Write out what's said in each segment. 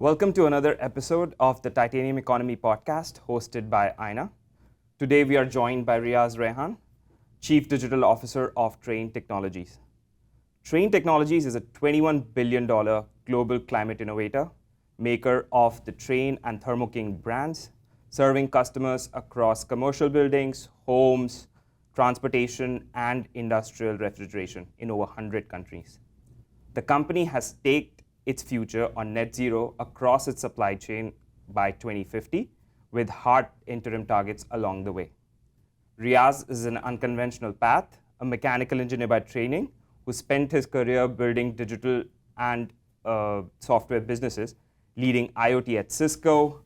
Welcome to another episode of the Titanium Economy podcast hosted by Ayna. Today we are joined by Riaz Raihan, Chief Digital Officer of Trane Technologies. Trane Technologies is a $21 billion global climate innovator, maker of the Trane and Thermo King brands, serving customers across commercial buildings, homes, transportation, and industrial refrigeration in over 100 countries. The company has staked its future on net zero across its supply chain by 2050, with hard interim targets along the way. Riaz is an unconventional path, a mechanical engineer by training, who spent his career building digital and software businesses, leading IoT at Cisco,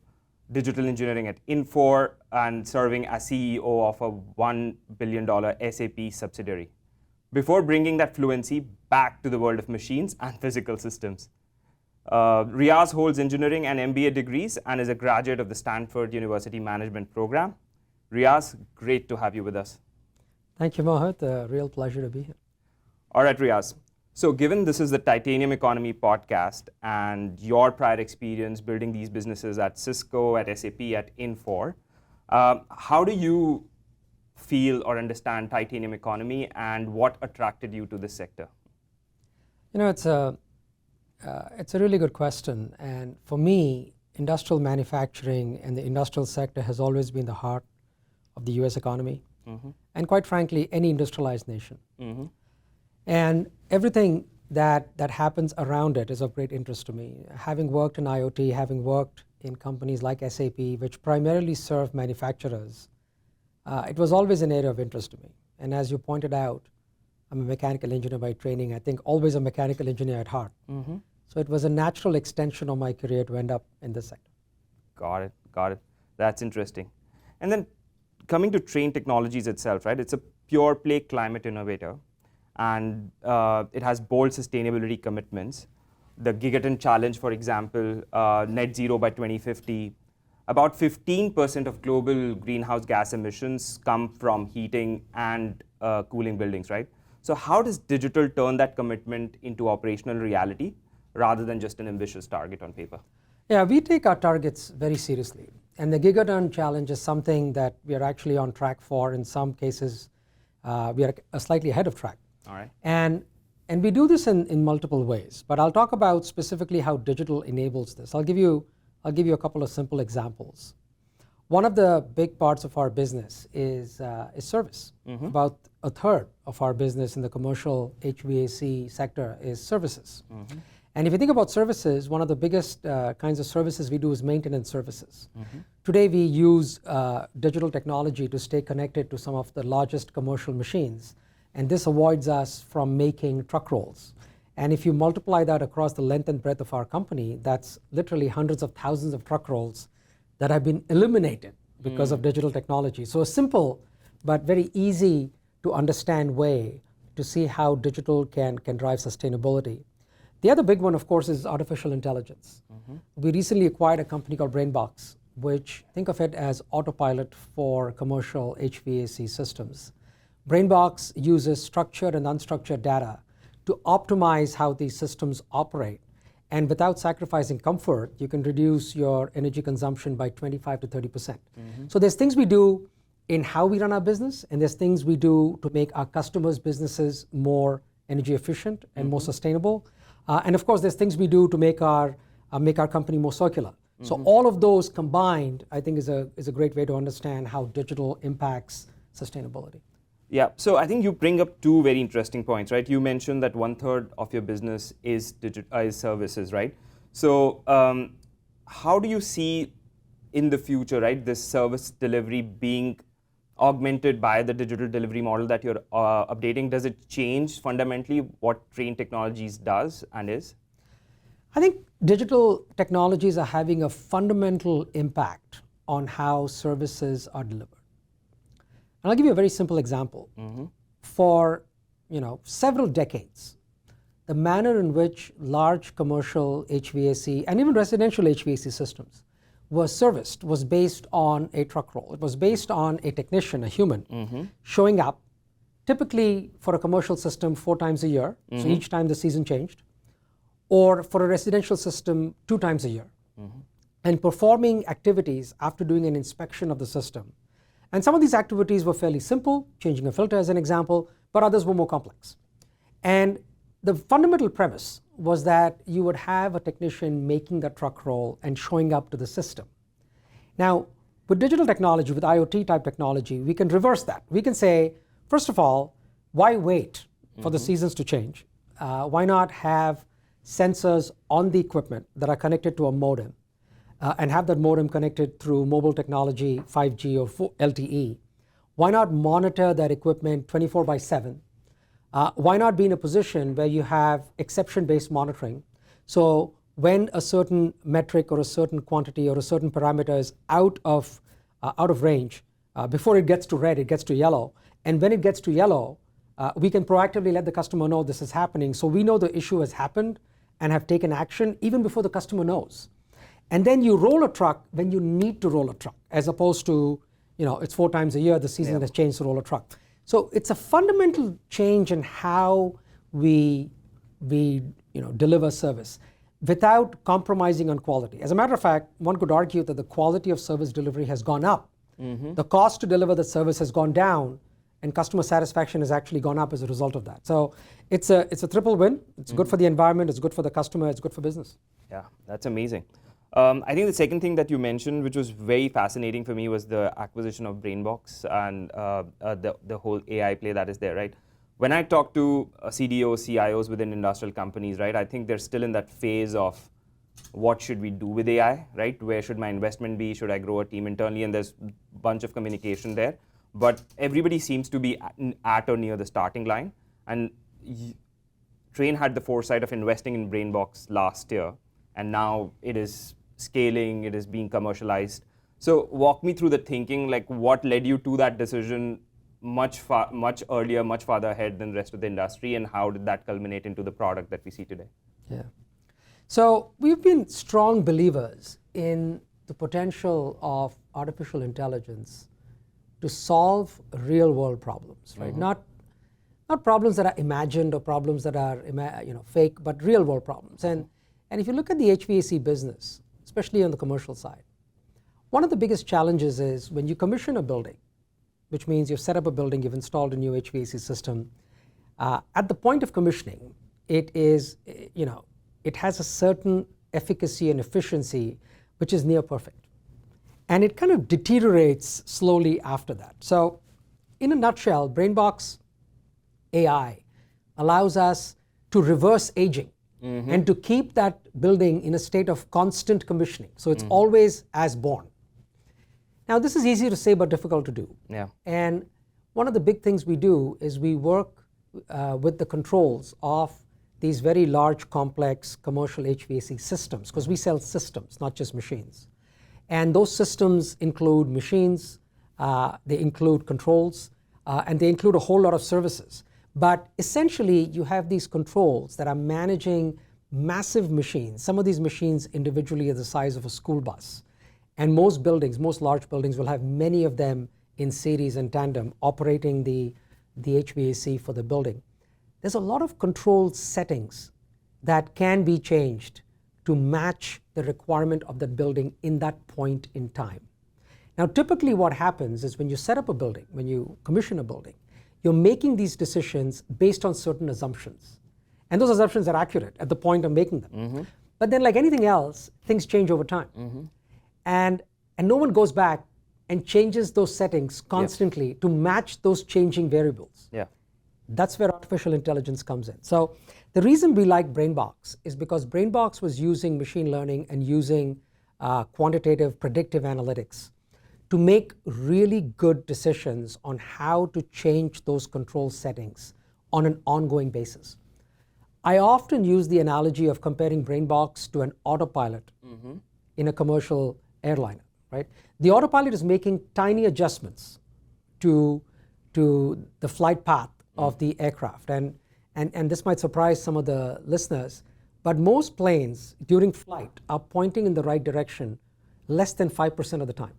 digital engineering at Infor, and serving as CEO of a $1 billion SAP subsidiary, before bringing that fluency back to the world of machines and physical systems. Riaz holds engineering and MBA degrees and is a graduate of the Stanford University Management Program. Riaz, great to have you with us. Thank you, Mohit. Real pleasure to be here. All right, Riaz. So given this is the Titanium Economy podcast and your prior experience building these businesses at Cisco, at SAP, at Infor, how do you feel or understand Titanium Economy and what attracted you to this sector? You know, it's a really good question. And for me, industrial manufacturing and the industrial sector has always been the heart of the US economy. Mm-hmm. And quite frankly, any industrialized nation. Mm-hmm. And everything that happens around it is of great interest to me. Having worked in IoT, having worked in companies like SAP, which primarily serve manufacturers, it was always an area of interest to me. And as you pointed out, I'm a mechanical engineer by training. I think always a mechanical engineer at heart. Mm-hmm. So it was a natural extension of my career to end up in this sector. Got it. That's interesting. And then coming to Trane Technologies itself, right? It's a pure play climate innovator, and it has bold sustainability commitments. The Gigaton Challenge, for example, net zero by 2050. About 15% of global greenhouse gas emissions come from heating and cooling buildings, right? So how does digital turn that commitment into operational reality rather than just an ambitious target on paper? Yeah, we take our targets very seriously. And the Gigaton Challenge is something that we are actually on track for. In some cases, we are slightly ahead of track. All right. And we do this in multiple ways. But I'll talk about specifically how digital enables this. I'll give you a couple of simple examples. One of the big parts of our business is service. Mm-hmm. About a third of our business in the commercial HVAC sector is services. Mm-hmm. And if you think about services, one of the biggest kinds of services we do is maintenance services. Mm-hmm. Today we use digital technology to stay connected to some of the largest commercial machines. And this avoids us from making truck rolls. And if you multiply that across the length and breadth of our company, that's literally hundreds of thousands of truck rolls that have been eliminated because of digital technology. So a simple but very easy to understand way to see how digital can drive sustainability. The other big one, of course, is artificial intelligence. Mm-hmm. We recently acquired a company called BrainBox, which think of it as autopilot for commercial HVAC systems. BrainBox uses structured and unstructured data to optimize how these systems operate. And without sacrificing comfort, you can reduce your energy consumption by 25 to 30%. Mm-hmm. So there's things we do in how we run our business, and there's things we do to make our customers' businesses more energy efficient and more sustainable. And of course, there's things we do to make our company more circular. Mm-hmm. So all of those combined, I think, is a great way to understand how digital impacts sustainability. Yeah, so I think you bring up two very interesting points, right? You mentioned that 1/3 of your business is services, right? So how do you see in the future, right, this service delivery being augmented by the digital delivery model that you're updating? Does it change fundamentally what Trane Technologies does and is? I think digital technologies are having a fundamental impact on how services are delivered. And I'll give you a very simple example. Mm-hmm. For several decades, the manner in which large commercial HVAC and even residential HVAC systems were serviced was based on a truck roll. It was based on a technician, a human, showing up, typically for a commercial system 4 times a year, so each time the season changed, or for a residential system 2 times a year. and performing activities after doing an inspection of the system. And some of these activities were fairly simple, changing a filter as an example, but others were more complex. And the fundamental premise was that you would have a technician making the truck roll and showing up to the system. Now, with digital technology, with IoT type technology, we can reverse that. We can say, first of all, why wait for the seasons to change? Why not have sensors on the equipment that are connected to a modem and have that modem connected through mobile technology, 5G or LTE? Why not monitor that equipment 24/7? Why not be in a position where you have exception-based monitoring? So when a certain metric or a certain quantity or a certain parameter is out of range, before it gets to red, it gets to yellow. And when it gets to yellow, we can proactively let the customer know this is happening. So we know the issue has happened and have taken action even before the customer knows. And then you roll a truck when you need to roll a truck, as opposed to, it's 4 times a year, the season has changed to roll a truck. So it's a fundamental change in how we deliver service without compromising on quality. As a matter of fact, one could argue that the quality of service delivery has gone up. The cost to deliver the service has gone down, and customer satisfaction has actually gone up as a result of that. So it's a triple win. It's good for the environment, it's good for the customer, it's good for business. Yeah, that's amazing. I think the second thing that you mentioned, which was very fascinating for me, was the acquisition of BrainBox and the whole AI play that is there, right? When I talk to CDOs, CIOs within industrial companies, right, I think they're still in that phase of what should we do with AI, right? Where should my investment be? Should I grow a team internally? And there's a bunch of communication there. But everybody seems to be at or near the starting line. And Trane had the foresight of investing in BrainBox last year, and now it is scaling, it is being commercialized. So walk me through the thinking, like what led you to that decision much earlier, much farther ahead than the rest of the industry, and how did that culminate into the product that we see today? Yeah. So we've been strong believers in the potential of artificial intelligence to solve real world problems, right? Not problems that are imagined or problems that are fake, but real world problems. And if you look at the HVAC business, especially on the commercial side, one of the biggest challenges is when you commission a building, which means you've set up a building, you've installed a new HVAC system. At the point of commissioning, it has a certain efficacy and efficiency which is near perfect. And it kind of deteriorates slowly after that. So in a nutshell, BrainBox AI allows us to reverse aging and to keep that building in a state of constant commissioning. So it's always as born. Now, this is easy to say but difficult to do. Yeah. And one of the big things we do is we work with the controls of these very large, complex commercial HVAC systems, because we sell systems, not just machines. And those systems include machines, they include controls, and they include a whole lot of services. But essentially, you have these controls that are managing massive machines. Some of these machines individually are the size of a school bus. And most buildings, most large buildings, will have many of them in series and tandem operating the HVAC for the building. There's a lot of control settings that can be changed to match the requirement of the building in that point in time. Now, typically what happens is when you set up a building, when you commission a building, you're making these decisions based on certain assumptions. And those assumptions are accurate at the point of making them. But then like anything else, things change over time. And no one goes back and changes those settings constantly to match those changing variables. Yeah. That's where artificial intelligence comes in. So the reason we like BrainBox is because BrainBox was using machine learning and using quantitative predictive analytics to make really good decisions on how to change those control settings on an ongoing basis. I often use the analogy of comparing BrainBox to an autopilot in a commercial airliner, right? The autopilot is making tiny adjustments to the flight path of the aircraft. And this might surprise some of the listeners, but most planes during flight are pointing in the right direction less than 5% of the time.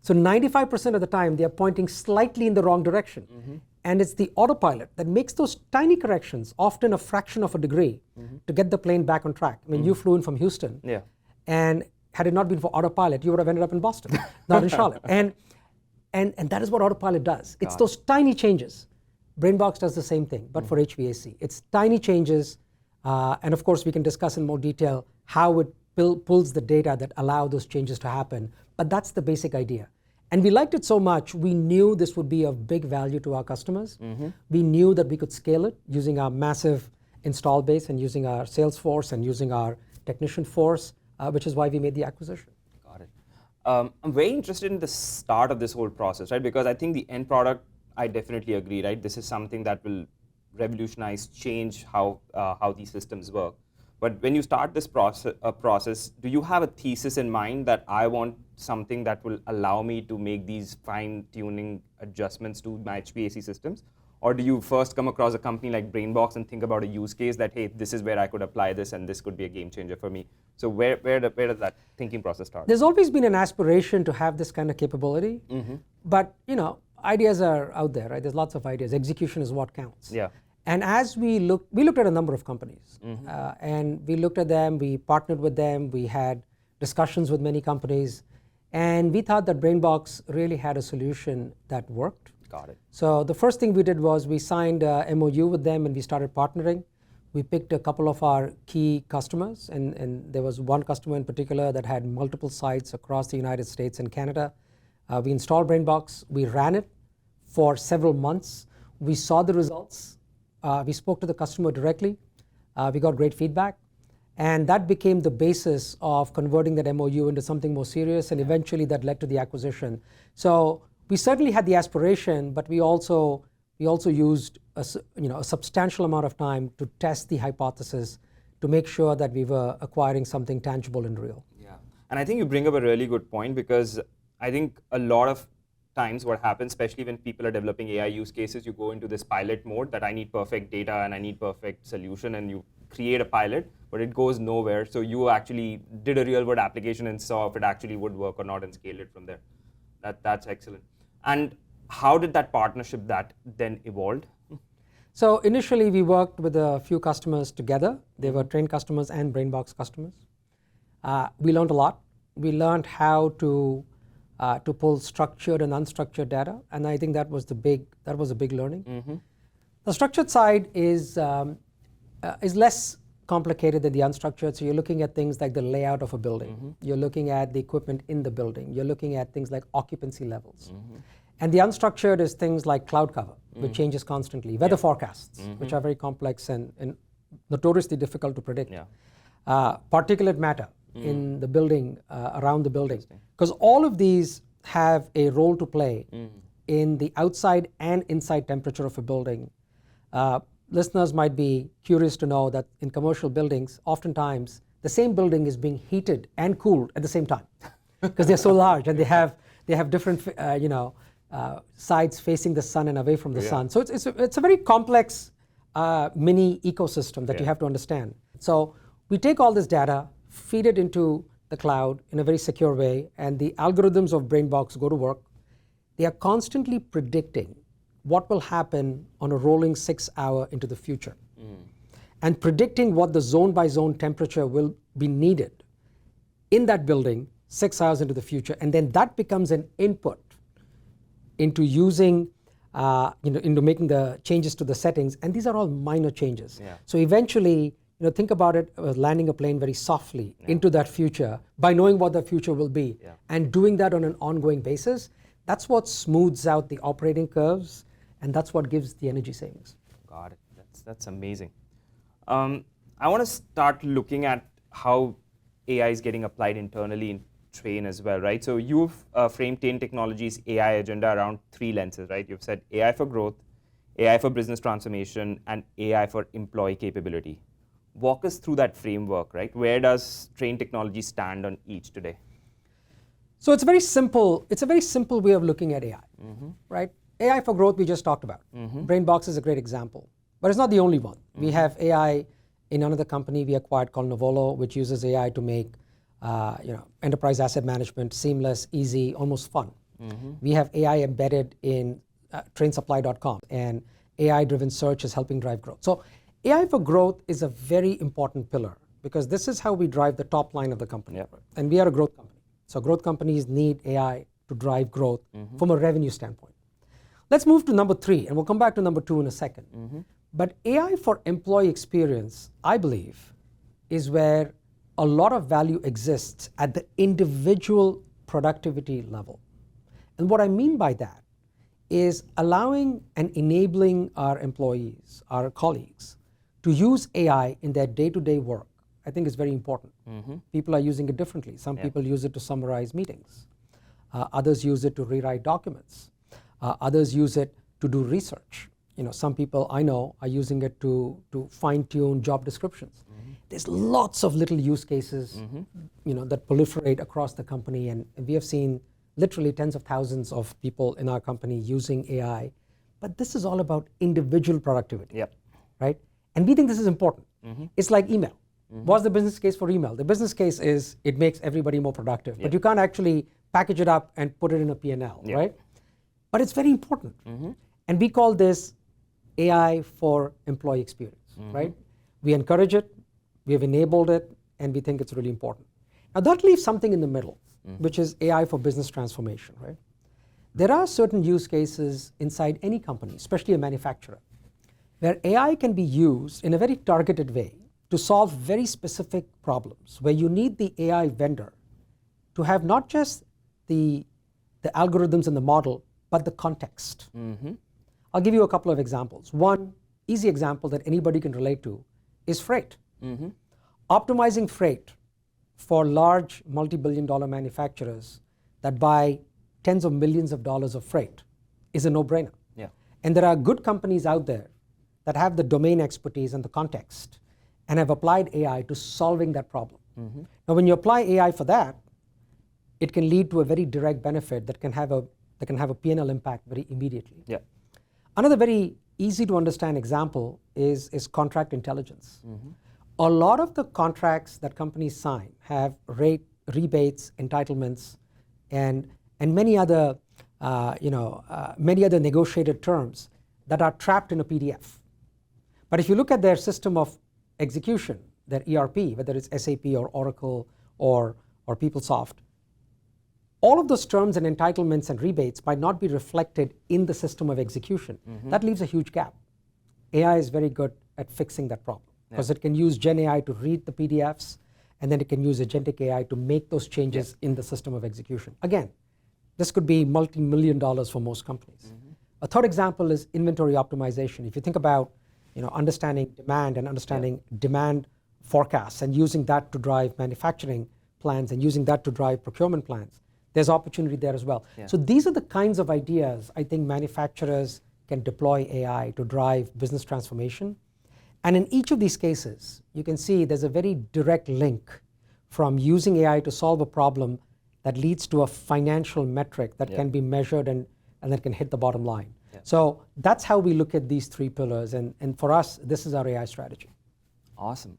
So 95% of the time, they are pointing slightly in the wrong direction. And it's the autopilot that makes those tiny corrections, often a fraction of a degree, to get the plane back on track. I mean, you flew in from Houston. Yeah. And had it not been for autopilot, you would have ended up in Boston, not in Charlotte. And that is what autopilot does. It's those tiny changes. BrainBox does the same thing, but for HVAC. It's tiny changes, and of course we can discuss in more detail how it pulls the data that allow those changes to happen, but that's the basic idea. And we liked it so much, we knew this would be of big value to our customers. We knew that we could scale it using our massive install base and using our sales force and using our technician force, which is why we made the acquisition. Got it. I'm very interested in the start of this whole process, right? Because I think the end product, I definitely agree, right? This is something that will revolutionize, change how these systems work. But when you start this process, do you have a thesis in mind that I want something that will allow me to make these fine-tuning adjustments to my HVAC systems? Or do you first come across a company like BrainBox and think about a use case that, hey, this is where I could apply this and this could be a game changer for me? So where does that thinking process start? There's always been an aspiration to have this kind of capability, but ideas are out there, right? There's lots of ideas. Execution is what counts. Yeah. And as we looked at a number of companies, and we looked at them, we partnered with them, we had discussions with many companies, and we thought that BrainBox really had a solution that worked. Got it. So the first thing we did was we signed a MOU with them and we started partnering. We picked a couple of our key customers, and there was one customer in particular that had multiple sites across the United States and Canada. We installed BrainBox, we ran it for several months. We saw the results. We spoke to the customer directly. We got great feedback. And that became the basis of converting that MOU into something more serious, and eventually that led to the acquisition. So we certainly had the aspiration, but we also used a substantial amount of time to test the hypothesis to make sure that we were acquiring something tangible and real. Yeah, and I think you bring up a really good point, because I think a lot of times what happens, especially when people are developing AI use cases, you go into this pilot mode that I need perfect data and I need perfect solution, and you create a pilot, but it goes nowhere. So you actually did a real world application and saw if it actually would work or not and scaled it from there. That's excellent. And how did that partnership that then evolved? So initially we worked with a few customers together. They were Trane customers and BrainBox customers. We learned a lot. We learned how to pull structured and unstructured data, and I think that was a big learning. The structured side is less complicated than the unstructured. So you're looking at things like the layout of a building. You're looking at the equipment in the building. You're looking at things like occupancy levels. And the unstructured is things like cloud cover, which changes constantly, weather forecasts, which are very complex and notoriously difficult to predict. Particulate matter in the building, around the building. Because all of these have a role to play in the outside and inside temperature of a building. Listeners might be curious to know that in commercial buildings, oftentimes the same building is being heated and cooled at the same time, because they're so large and they have different sides facing the sun and away from the sun. So it's a very complex mini ecosystem that you have to understand. So we take all this data, feed it into the cloud in a very secure way, and the algorithms of BrainBox go to work. They are constantly predicting what will happen on a rolling 6 hour into the future, and predicting what the zone by zone temperature will be needed in that building 6 hours into the future. And then that becomes an input into using, into making the changes to the settings. And these are all minor changes. So eventually, think about it as landing a plane very softly into that future by knowing what the future will be, and doing that on an ongoing basis. That's what smooths out the operating curves, and that's what gives the energy savings. Got it. That's amazing. I want to start looking at how AI is getting applied internally in Trane as well, right? So you've framed Trane Technologies' AI agenda around 3 lenses, right? You've said AI for growth, AI for business transformation, and AI for employee capability. Walk us through that framework, right? Where does Trane Technologies stand on each today? So it's a very simple way of looking at AI, right? AI for growth we just talked about. BrainBox is a great example, but it's not the only one. We have AI in another company we acquired called Novolo, which uses AI to make enterprise asset management seamless, easy, almost fun. We have AI embedded in trainsupply.com, and AI-driven search is helping drive growth. So AI for growth is a very important pillar because this is how we drive the top line of the company. Yep. And we are a growth company. So growth companies need AI to drive growth from a revenue standpoint. Let's move to number 3, and we'll come back to number 2 in a second. But AI for employee experience, I believe, is where a lot of value exists at the individual productivity level. And what I mean by that is allowing and enabling our employees, our colleagues, to use AI in their day-to-day work, I think is very important. People are using it differently. Some people use it to summarize meetings. Others use it to rewrite documents. Others use it to do research. Some people I know are using it to fine-tune job descriptions. There's lots of little use cases that proliferate across the company, and we have seen literally tens of thousands of people in our company using AI. But this is all about individual productivity, right? And we think this is important. It's like email. What's the business case for email? The business case is it makes everybody more productive, but you can't actually package it up and put it in a P&L, right? But it's very important. And we call this AI for employee experience, right? We encourage it, we have enabled it, and we think it's really important. Now that leaves something in the middle, which is AI for business transformation, right? There are certain use cases inside any company, especially a manufacturer, where AI can be used in a very targeted way to solve very specific problems, where you need the AI vendor to have not just the algorithms and the model, but the context. I'll give you a couple of examples. One easy example that anybody can relate to is freight. Optimizing freight for large multi-billion-dollar manufacturers that buy tens of millions of dollars of freight is a no-brainer. And there are good companies out there that have the domain expertise and the context and have applied AI to solving that problem. Now when you apply AI for that, it can lead to a very direct benefit that can have a P&L impact very immediately. Another very easy to understand example is contract intelligence. A lot of the contracts that companies sign have rebates, entitlements, and many other negotiated terms that are trapped in a PDF. But if you look at their system of execution, their ERP, whether it's SAP or Oracle or PeopleSoft, all of those terms and entitlements and rebates might not be reflected in the system of execution. That leaves a huge gap. AI is very good at fixing that problem because it can use Gen AI to read the PDFs, and then it can use agentic AI to make those changes in the system of execution. Again, this could be multi-million dollars for most companies. A third example is inventory optimization. If you think about understanding demand and understanding demand forecasts and using that to drive manufacturing plans and using that to drive procurement plans, there's opportunity there as well. So these are the kinds of ideas I think manufacturers can deploy AI to drive business transformation. And in each of these cases, you can see there's a very direct link from using AI to solve a problem that leads to a financial metric that can be measured and that can hit the bottom line. So that's how we look at these 3 pillars. And for us, this is our AI strategy. Awesome.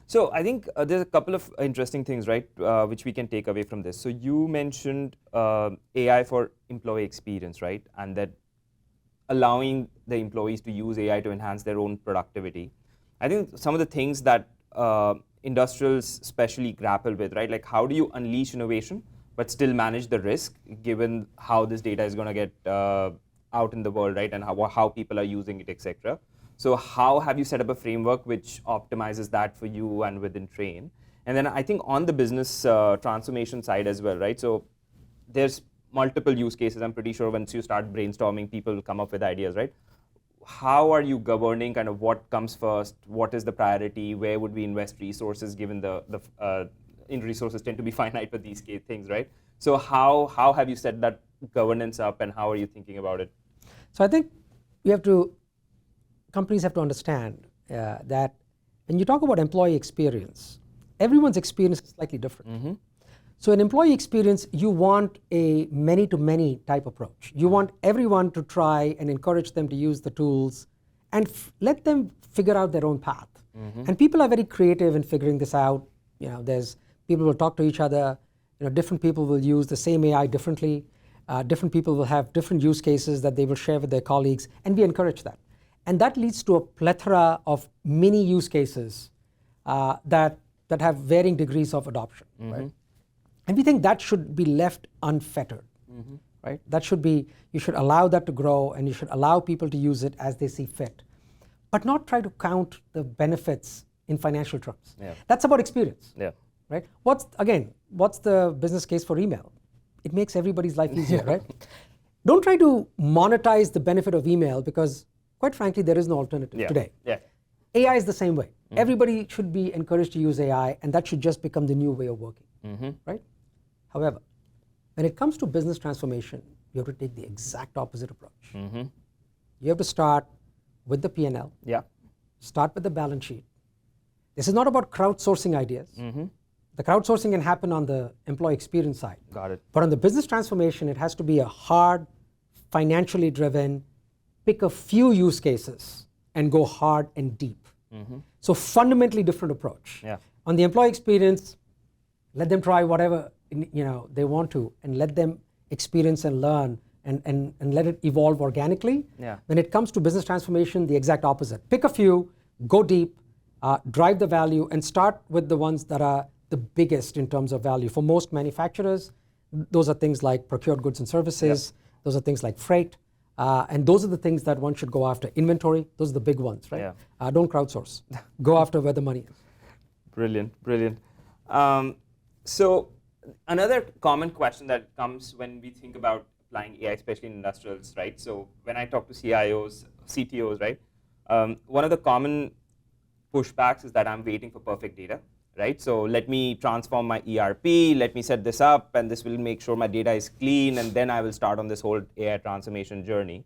So I think there's a couple of interesting things, right, which we can take away from this. So you mentioned AI for employee experience, right, and that allowing the employees to use AI to enhance their own productivity. I think some of the things that industrials especially grapple with, right, like how do you unleash innovation but still manage the risk given how this data is going to get out in the world, right, and how people are using it, etc. So how have you set up a framework which optimizes that for you and within Trane? And then I think on the business transformation side as well, right? So there's multiple use cases. I'm pretty sure once you start brainstorming, people will come up with ideas, right? How are you governing kind of what comes first? What is the priority? Where would we invest resources given resources tend to be finite for these things, right? So how have you set that governance up and how are you thinking about it? So I think companies have to understand that when you talk about employee experience, everyone's experience is slightly different. So in employee experience, you want a many-to-many type approach. You want everyone to try and encourage them to use the tools and let them figure out their own path. And people are very creative in figuring this out. There's people will talk to each other. Different people will use the same AI differently. Different people will have different use cases that they will share with their colleagues, and we encourage that. And that leads to a plethora of mini use cases that that have varying degrees of adoption, right? And we think that should be left unfettered, right? That should be, you should allow that to grow, and you should allow people to use it as they see fit, but not try to count the benefits in financial terms. Yeah. That's about experience, Yeah. right? What's the business case for email? It makes everybody's life easier, right? Don't try to monetize the benefit of email, because quite frankly, there is no alternative today. Yeah. AI is the same way. Everybody should be encouraged to use AI, and that should just become the new way of working, right? However, when it comes to business transformation, you have to take the exact opposite approach. You have to start with the P&L, Yeah. start with the balance sheet. This is not about crowdsourcing ideas. The crowdsourcing can happen on the employee experience side. Got it. But on the business transformation, it has to be a hard, financially driven, pick a few use cases and go hard and deep. So fundamentally different approach. Yeah. On the employee experience, let them try whatever they want to, and let them experience and learn, and let it evolve organically. Yeah. When it comes to business transformation, the exact opposite. Pick a few, go deep, drive the value, and start with the ones that are the biggest in terms of value. For most manufacturers, those are things like procured goods and services. Those are things like freight. And those are the things that one should go after. Inventory, those are the big ones, right? Yeah. Don't crowdsource. Go after where the money is. Brilliant, brilliant. So another common question that comes when we think about applying AI, especially in industrials, right? So when I talk to CIOs, CTOs, right? One of the common pushbacks is that I'm waiting for perfect data, right? So let me transform my ERP, let me set this up, and this will make sure my data is clean, and then I will start on this whole AI transformation journey.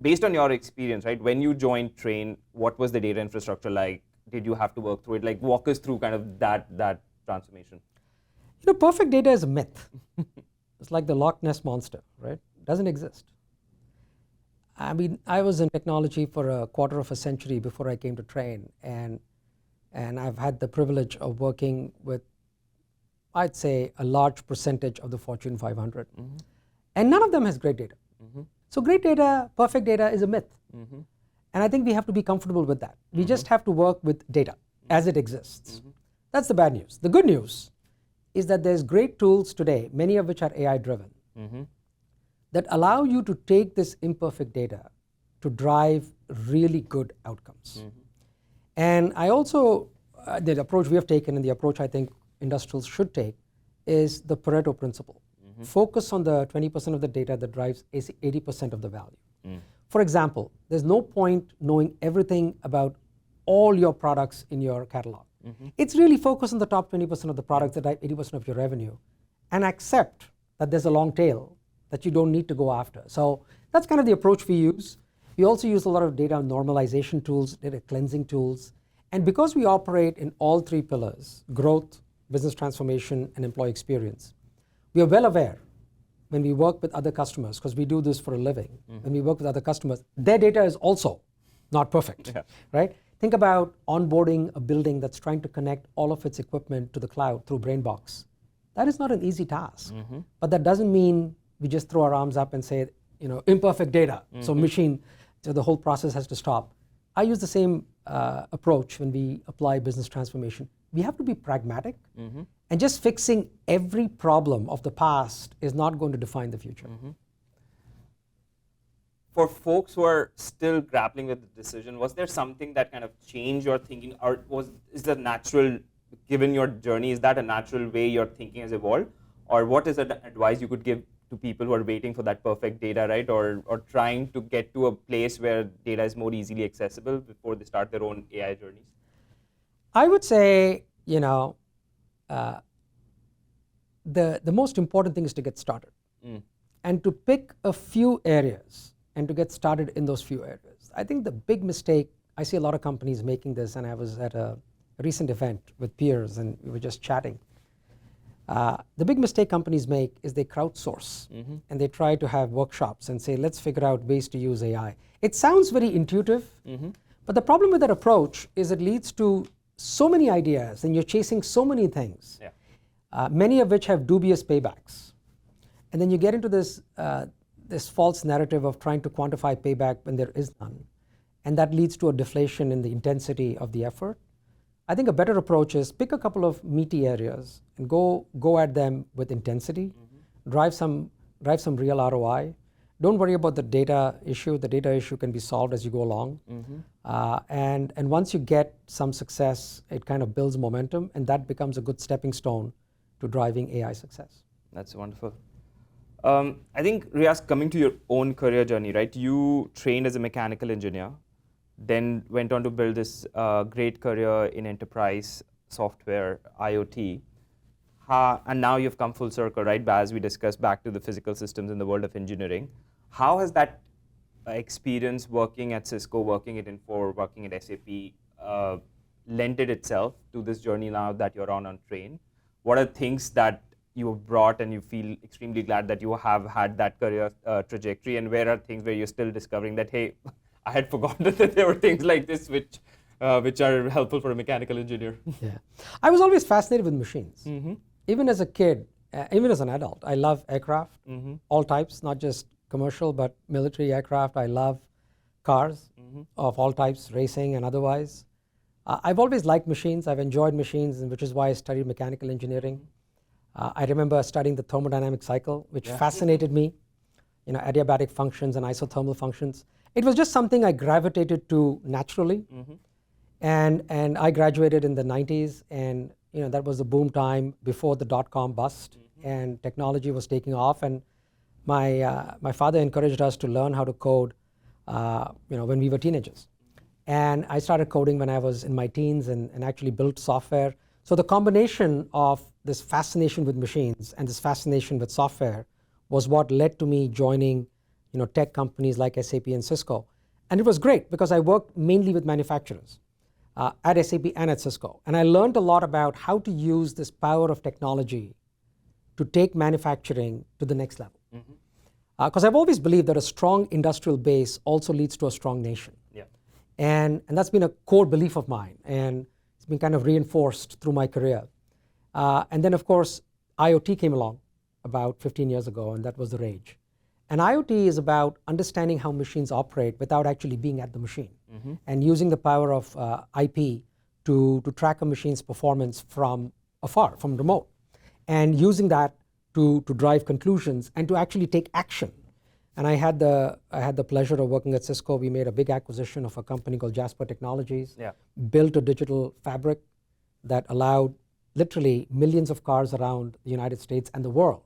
Based on your experience, right, when you joined Trane, what was the data infrastructure like? Did you have to work through it? Like, walk us through kind of that transformation. Perfect data is a myth. It's like the Loch Ness monster, right? It doesn't exist. I mean, I was in technology for a quarter of a century before I came to Trane, and I've had the privilege of working with, I'd say, a large percentage of the Fortune 500. And none of them has great data. So great data, perfect data is a myth. And I think we have to be comfortable with that. We just have to work with data as it exists. That's the bad news. The good news is that there's great tools today, many of which are AI driven, that allow you to take this imperfect data to drive really good outcomes. And I also, the approach we have taken, and the approach I think industrials should take, is the Pareto principle. Focus on the 20% of the data that drives 80% of the value. For example, there's no point knowing everything about all your products in your catalog. It's really focus on the top 20% of the products that drive 80% of your revenue, and accept that there's a long tail that you don't need to go after. So that's kind of the approach we use. We also use a lot of data normalization tools, data cleansing tools. And because we operate in all three pillars, growth, business transformation, and employee experience, we are well aware when we work with other customers, because we do this for a living, when we work with other customers, their data is also not perfect, right? Think about onboarding a building that's trying to connect all of its equipment to the cloud through BrainBox. That is not an easy task, but that doesn't mean we just throw our arms up and say, imperfect data, so the whole process has to stop. I use the same approach when we apply business transformation. We have to be pragmatic, and just fixing every problem of the past is not going to define the future. For folks who are still grappling with the decision, was there something that kind of changed your thinking, or is that natural, given your journey, is that a natural way your thinking has evolved? Or what is the advice you could give to people who are waiting for that perfect data, right? Or trying to get to a place where data is more easily accessible before they start their own AI journeys? I would say, the most important thing is to get started, and to pick a few areas and to get started in those few areas. I think the big mistake, I see a lot of companies making this, and I was at a recent event with peers and we were just chatting. The big mistake companies make is they crowdsource, and they try to have workshops and say, let's figure out ways to use AI. It sounds very intuitive, but the problem with that approach is it leads to so many ideas, and you're chasing so many things, many of which have dubious paybacks. And then you get into this false narrative of trying to quantify payback when there is none. And that leads to a deflation in the intensity of the effort. I think a better approach is pick a couple of meaty areas and go at them with intensity, drive some real ROI. Don't worry about the data issue. The data issue can be solved as you go along. And once you get some success, it kind of builds momentum, and that becomes a good stepping stone to driving AI success. That's wonderful. I think, Riaz, coming to your own career journey, right? You trained as a mechanical engineer, then went on to build this great career in enterprise software, IoT. And now you've come full circle, right? As we discussed, back to the physical systems in the world of engineering. How has that experience working at Cisco, working at Infor, working at SAP, lended itself to this journey now that you're on Trane? What are things that you have brought and you feel extremely glad that you have had that career trajectory, and where are things where you're still discovering that, hey, I had forgotten that there were things like this which are helpful for a mechanical engineer? Yeah, I was always fascinated with machines. Even as a kid, even as an adult, I love aircraft, all types, not just commercial, but military aircraft. I love cars of all types, racing and otherwise. I've always liked machines. I've enjoyed machines, which is why I studied mechanical engineering. I remember studying the thermodynamic cycle, which fascinated me, adiabatic functions and isothermal functions. It was just something I gravitated to naturally. And I graduated in the 90s, and that was the boom time before the dot-com bust, and technology was taking off. And my father encouraged us to learn how to code when we were teenagers. And I started coding when I was in my teens and actually built software. So the combination of this fascination with machines and this fascination with software was what led to me joining tech companies like SAP and Cisco. And it was great because I worked mainly with manufacturers at SAP and at Cisco. And I learned a lot about how to use this power of technology to take manufacturing to the next level. Because I've always believed that a strong industrial base also leads to a strong nation. And that's been a core belief of mine, and it's been kind of reinforced through my career. And then, of course, IoT came along about 15 years ago, and that was the rage. And IoT is about understanding how machines operate without actually being at the machine, and using the power of IP to track a machine's performance from afar, from remote, and using that to drive conclusions and to actually take action. And I had the pleasure of working at Cisco. We made a big acquisition of a company called Trane Technologies, built a digital fabric that allowed literally millions of cars around the United States and the world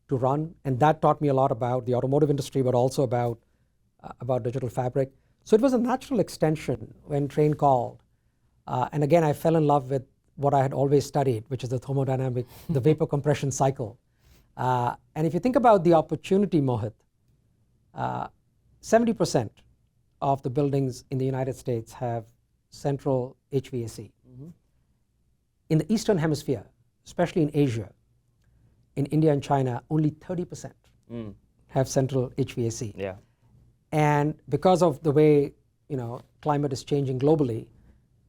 to run. And that taught me a lot about the automotive industry, but also about digital fabric. So it was a natural extension when Trane called. And again, I fell in love with what I had always studied, which is the thermodynamic, the vapor compression cycle. And if you think about the opportunity, Mohit, 70% of the buildings in the United States have central HVAC. In the Eastern Hemisphere, especially in Asia, in India and China, only 30% have central HVAC. And because of the way climate is changing globally,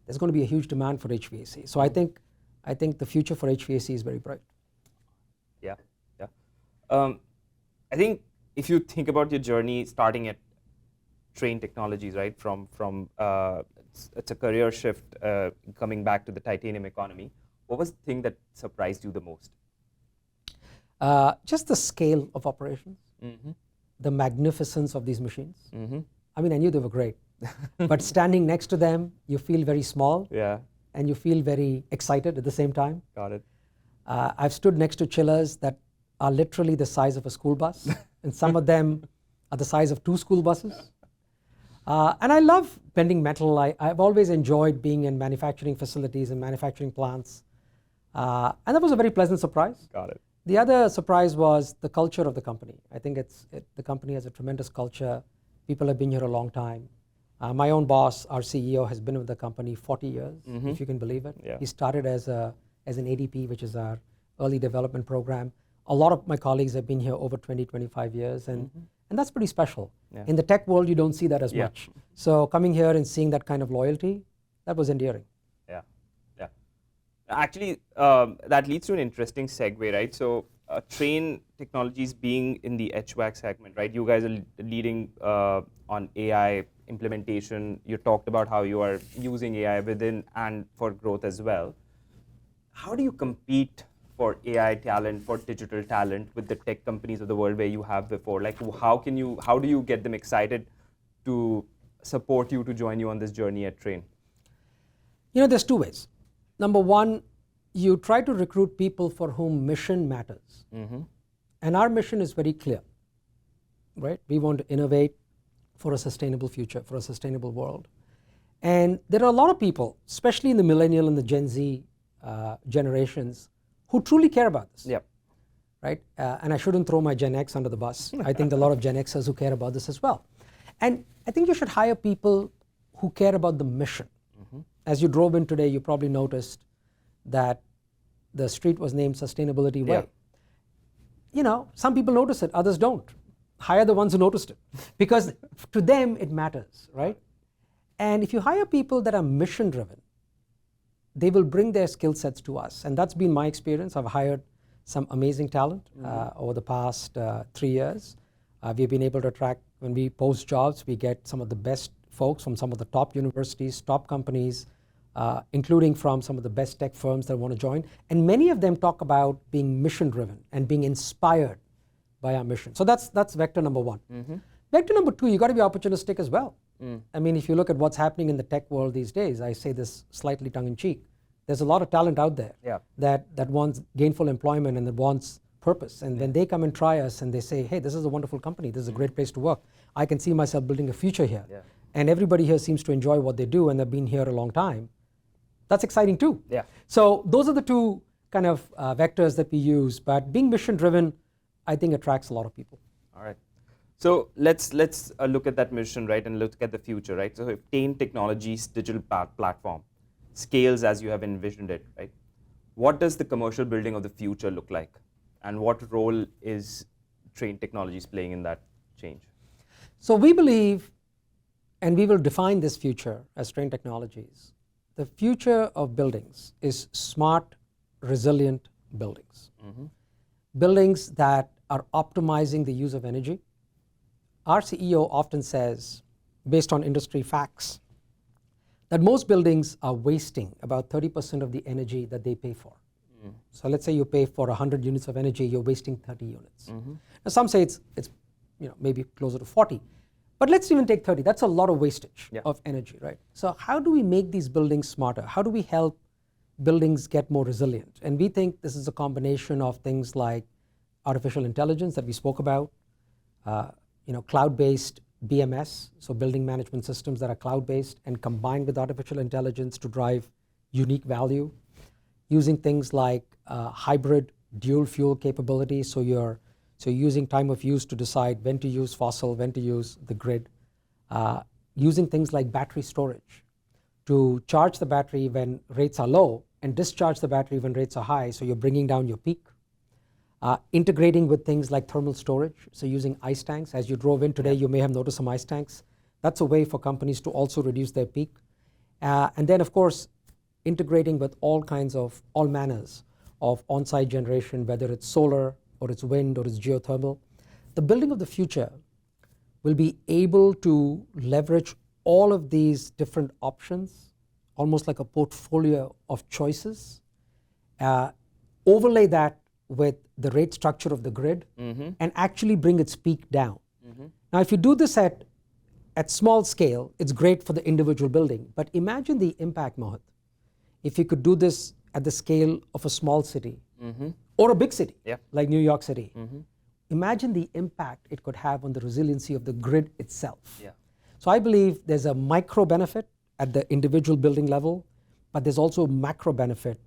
there's going to be a huge demand for HVAC. So I think the future for HVAC is very bright. I think if you think about your journey starting at Trane Technologies, right, from it's a career shift coming back to the titanium economy, what was the thing that surprised you the most? Just the scale of operations, the magnificence of these machines. I mean, I knew they were great, but standing next to them, you feel very small, and you feel very excited at the same time. Got it. I've stood next to chillers that are literally the size of a school bus, and some of them are the size of 2 school buses. And I love bending metal. I've always enjoyed being in manufacturing facilities and manufacturing plants. And that was a very pleasant surprise. Got it. The other surprise was the culture of the company. I think the company has a tremendous culture. People have been here a long time. My own boss, our CEO, has been with the company 40 years, if you can believe it. He started as an ADP, which is our early development program. A lot of my colleagues have been here over 20, 25 years, and that's pretty special. In the tech world, you don't see that as much. So coming here and seeing that kind of loyalty, that was endearing. Actually, that leads to an interesting segue, right? So Trane Technologies being in the HVAC segment, right? You guys are leading on AI implementation. You talked about how you are using AI within and for growth as well. How do you compete for AI talent, for digital talent with the tech companies of the world where you have before? Like, how do you get them excited to support you, to join you on this journey at Trane? There's two ways. Number one, you try to recruit people for whom mission matters. And our mission is very clear, right? We want to innovate for a sustainable future, for a sustainable world. And there are a lot of people, especially in the millennial and the Gen Z generations, who truly care about this. Yep. Right? And I shouldn't throw my Gen X under the bus. I think there are a lot of Gen Xers who care about this as well. And I think you should hire people who care about the mission. As you drove in today, you probably noticed that the street was named Sustainability Way. Some people notice it, others don't. Hire the ones who noticed it, because to them it matters, right? And if you hire people that are mission driven, they will bring their skill sets to us. And that's been my experience. I've hired some amazing talent over the past 3 years. We've been able to attract, when we post jobs, we get some of the best folks from some of the top universities, top companies, including from some of the best tech firms that want to join. And many of them talk about being mission driven and being inspired by our mission. So that's vector number one. Vector number two, you got to be opportunistic as well. I mean, if you look at what's happening in the tech world these days, I say this slightly tongue in cheek, there's a lot of talent out there that wants gainful employment and that wants purpose. And when they come and try us and they say, hey, this is a wonderful company, this is a great place to work, I can see myself building a future here. And everybody here seems to enjoy what they do and they've been here a long time. That's exciting too. So those are the two kind of vectors that we use. But being mission driven, I think attracts a lot of people. All right. So let's look at that mission, right, and look at the future, right? So if Trane Technologies digital platform scales as you have envisioned it, right, what does the commercial building of the future look like? And what role is Trane Technologies playing in that change? So we believe, and we will define this future as Trane Technologies, the future of buildings is smart, resilient buildings. Buildings that are optimizing the use of energy. Our CEO often says, based on industry facts, that most buildings are wasting about 30% of the energy that they pay for. So let's say you pay for 100 units of energy, you're wasting 30 units. Now some say it's maybe closer to 40. But let's even take 30. That's a lot of wastage of energy, right? So how do we make these buildings smarter? How do we help buildings get more resilient? And we think this is a combination of things like artificial intelligence that we spoke about, cloud-based BMS, so building management systems that are cloud-based and combined with artificial intelligence to drive unique value, using things like hybrid dual fuel capability, so you're using time of use to decide when to use fossil, when to use the grid, using things like battery storage to charge the battery when rates are low and discharge the battery when rates are high, so you're bringing down your peak. Integrating with things like thermal storage, so using ice tanks. As you drove in today, you may have noticed some ice tanks. That's a way for companies to also reduce their peak. And then, of course, integrating with all manners of on-site generation, whether it's solar or it's wind or it's geothermal. The building of the future will be able to leverage all of these different options, almost like a portfolio of choices, overlay that with the rate structure of the grid, and actually bring its peak down. Now, if you do this at small scale, it's great for the individual building. But imagine the impact, Mohit, if you could do this at the scale of a small city or a big city like New York City. Imagine the impact it could have on the resiliency of the grid itself. So I believe there's a micro benefit at the individual building level, but there's also a macro benefit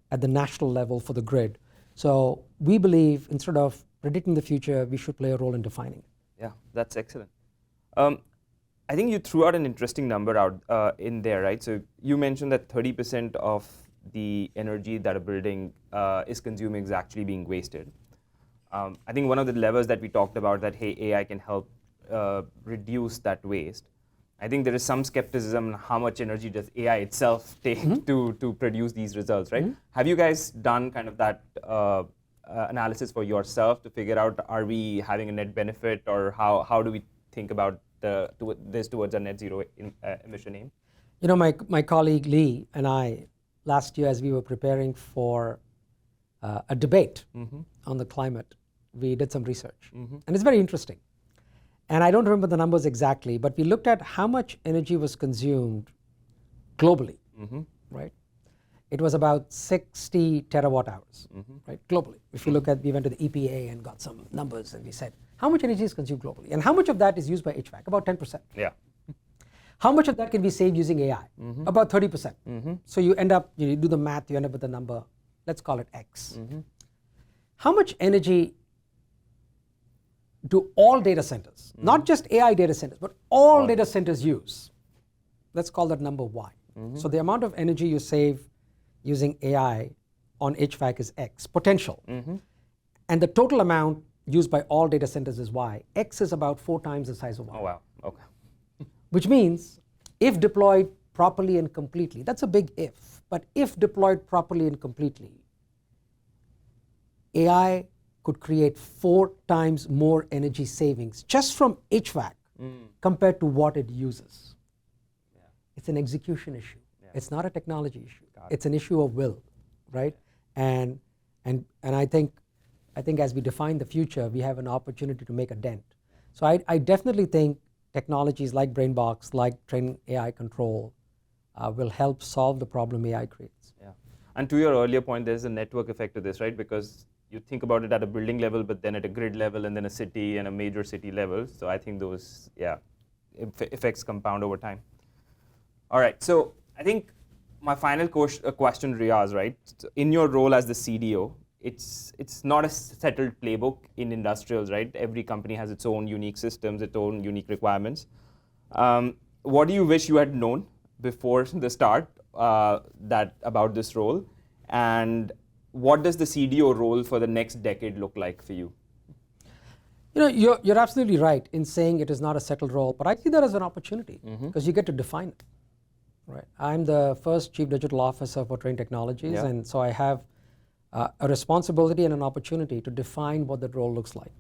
at the national level for the grid. So we believe instead of predicting the future, we should play a role in defining it. Yeah, that's excellent. I think you threw out an interesting number out in there, right? So you mentioned that 30% of the energy that a building is consuming is actually being wasted. I think one of the levers that we talked about that, hey, AI can help reduce that waste. I think there is some skepticism on how much energy does AI itself take to produce these results, right? Have you guys done kind of that analysis for yourself to figure out, are we having a net benefit, or how do we think about this towards a net zero emission aim? You know, my colleague Lee and I, last year as we were preparing for a debate on the climate, we did some research. And it's very interesting. And I don't remember the numbers exactly, but we looked at how much energy was consumed globally, right? It was about 60 terawatt hours, right, globally. If you look at, we went to the EPA and got some numbers and we said, how much energy is consumed globally? And how much of that is used by HVAC? About 10%. Yeah. How much of that can be saved using AI? About 30%. So you end up, you do the math, you end up with a number, let's call it X. How much energy do all data centers, not just AI data centers, but all data centers use? Let's call that number Y. So the amount of energy you save using AI on HVAC is X, potential. And the total amount used by all data centers is Y. X is about 4 times the size of Y. Oh, wow. Okay. Which means if deployed properly and completely, that's a big if, but if deployed properly and completely, AI could create 4 times more energy savings just from HVAC compared to what it uses. It's an execution issue. It's not a technology issue. It's an issue of will, right? And I think as we define the future, we have an opportunity to make a dent. So I definitely think technologies like BrainBox, like Trane AI Control, will help solve the problem AI creates. Yeah. And to your earlier point, there's a network effect to this, right? Because you think about it at a building level, but then at a grid level, and then a city and a major city level. So I think those, effects compound over time. All right. So I think my final question, Riaz, right? In your role as the CDO, it's not a settled playbook in industrials, right? Every company has its own unique systems, its own unique requirements. What do you wish you had known before the start about this role? And what does the CDO role for the next decade look like for you? You know, you're absolutely right in saying it is not a settled role, but I see that as an opportunity because you get to define it. Right. I'm the first Chief Digital Officer for Trane Technologies, and so I have a responsibility and an opportunity to define what that role looks like.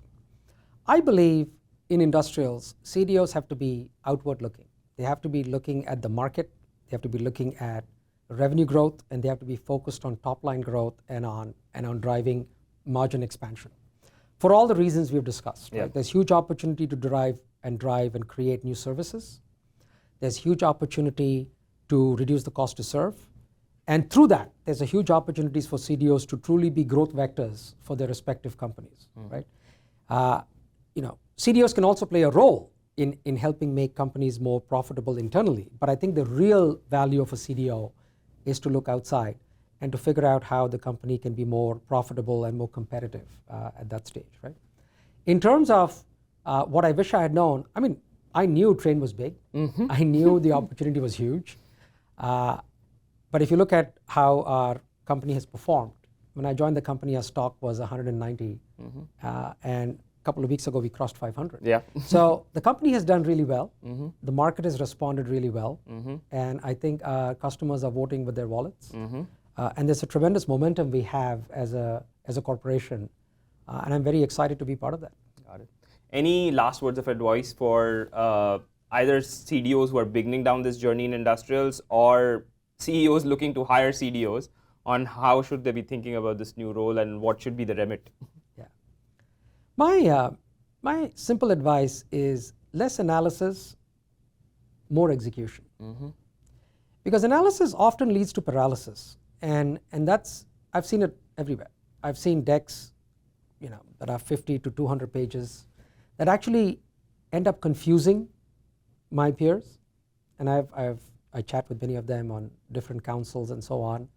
I believe in industrials, CDOs have to be outward looking. They have to be looking at the market, they have to be looking at revenue growth, and they have to be focused on top line growth and on driving margin expansion. For all the reasons we've discussed, right? There's huge opportunity to drive and create new services. There's huge opportunity to reduce the cost to serve. And through that, there's a huge opportunities for CDOs to truly be growth vectors for their respective companies, right? CDOs can also play a role in helping make companies more profitable internally. But I think the real value of a CDO is to look outside and to figure out how the company can be more profitable and more competitive at that stage, right? In terms of what I wish I had known, I mean, I knew Trane was big. I knew the opportunity was huge. But if you look at how our company has performed, when I joined the company, our stock was 190, and a couple of weeks ago we crossed 500. Yeah. So the company has done really well. The market has responded really well, and I think our customers are voting with their wallets. And there's a tremendous momentum we have as a corporation, and I'm very excited to be part of that. Got it. Any last words of advice for either CDOs who are beginning down this journey in industrials or CEOs looking to hire CDOs on how should they be thinking about this new role and what should be the remit? Yeah. My simple advice is less analysis, more execution. Because analysis often leads to paralysis. And that's, I've seen it everywhere. I've seen decks, that are 50 to 200 pages that actually end up confusing my peers. And I chat with many of them on different councils and so on.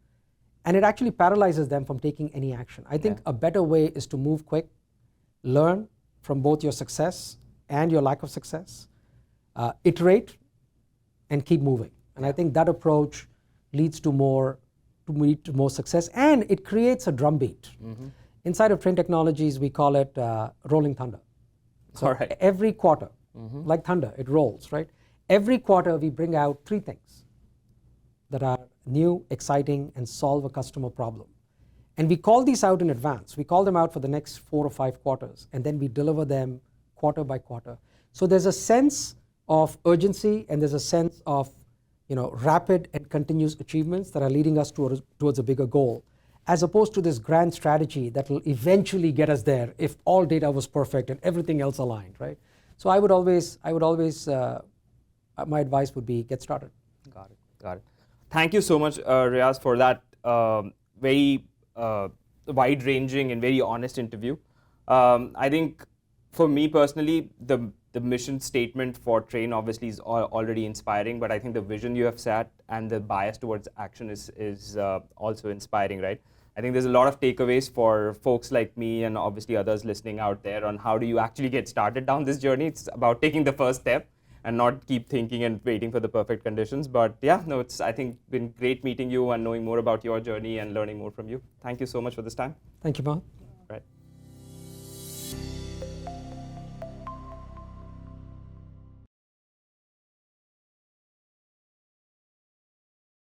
And it actually paralyzes them from taking any action. I think a better way is to move quick, learn from both your success and your lack of success, iterate, and keep moving. And I think that approach leads to more success, and it creates a drumbeat. Inside of Trane Technologies, we call it rolling thunder. So every quarter, like thunder, it rolls, right? Every quarter, we bring out 3 things that are new, exciting, and solve a customer problem. And we call these out in advance. We call them out for the next 4 or 5 quarters, and then we deliver them quarter by quarter. So there's a sense of urgency and there's a sense of rapid and continuous achievements that are leading us towards a bigger goal, as opposed to this grand strategy that will eventually get us there if all data was perfect and everything else aligned, right? So I would always, my advice would be get started. Got it. Got it. Thank you so much, Riaz, for that very wide-ranging and very honest interview. I think for me personally, the mission statement for Trane obviously is already inspiring, but I think the vision you have set and the bias towards action is also inspiring, right? I think there's a lot of takeaways for folks like me and obviously others listening out there on how do you actually get started down this journey. It's about taking the first step and not keep thinking and waiting for the perfect conditions. But yeah, no, it's, I think, been great meeting you and knowing more about your journey and learning more from you. Thank you so much for this time. Thank you, Mohit.